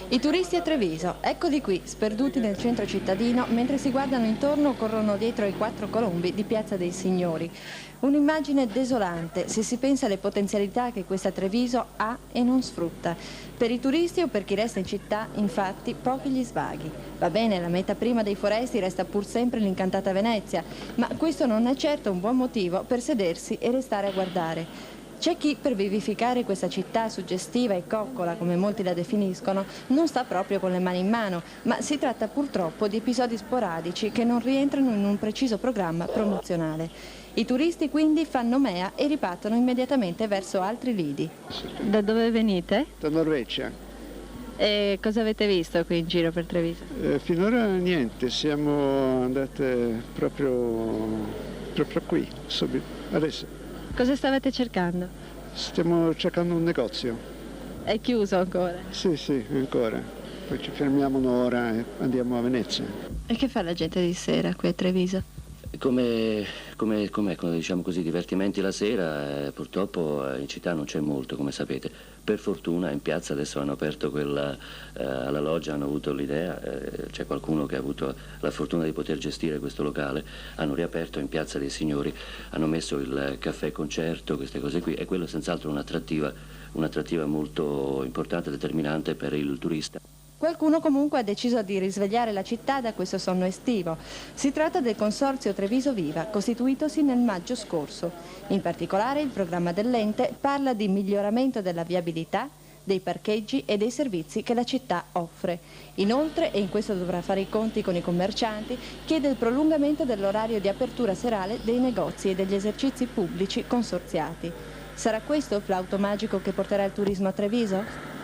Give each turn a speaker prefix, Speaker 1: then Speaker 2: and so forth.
Speaker 1: I turisti a Treviso, eccoli qui, sperduti nel centro cittadino, mentre si guardano intorno corrono dietro i 4 colombi di Piazza dei Signori. Un'immagine desolante se si pensa alle potenzialità che questa Treviso ha e non sfrutta. Per i turisti o per chi resta in città, infatti, pochi gli svaghi. Va bene, la meta prima dei foresti resta pur sempre l'incantata Venezia, ma questo non è certo un buon motivo per sedersi e restare a guardare. C'è chi, per vivificare questa città suggestiva e coccola, come molti la definiscono, non sta proprio con le mani in mano, ma si tratta purtroppo di episodi sporadici che non rientrano in un preciso programma promozionale. I turisti quindi fanno mea e ripartono immediatamente verso altri lidi. Da dove venite?
Speaker 2: Da Norvegia.
Speaker 1: E cosa avete visto qui in giro per Treviso?
Speaker 2: Finora niente, siamo andate proprio qui, subito, adesso.
Speaker 1: Cosa stavate cercando?
Speaker 2: Stiamo cercando un negozio.
Speaker 1: È chiuso ancora?
Speaker 2: Sì, ancora. Poi ci fermiamo un'ora e andiamo a Venezia.
Speaker 1: E che fa la gente di sera qui a Treviso?
Speaker 3: Come diciamo così, divertimenti la sera, purtroppo in città non c'è molto, come sapete. Per fortuna in piazza adesso hanno aperto quella, alla loggia hanno avuto l'idea, c'è qualcuno che ha avuto la fortuna di poter gestire questo locale, hanno riaperto in Piazza dei Signori, hanno messo il caffè concerto, queste cose qui, e quello è senz'altro un'attrattiva molto importante e determinante per il turista.
Speaker 1: Qualcuno comunque ha deciso di risvegliare la città da questo sonno estivo. Si tratta del Consorzio Treviso Viva, costituitosi nel maggio scorso. In particolare il programma dell'ente parla di miglioramento della viabilità, dei parcheggi e dei servizi che la città offre. Inoltre, e in questo dovrà fare i conti con i commercianti, chiede il prolungamento dell'orario di apertura serale dei negozi e degli esercizi pubblici consorziati. Sarà questo il flauto magico che porterà il turismo a Treviso?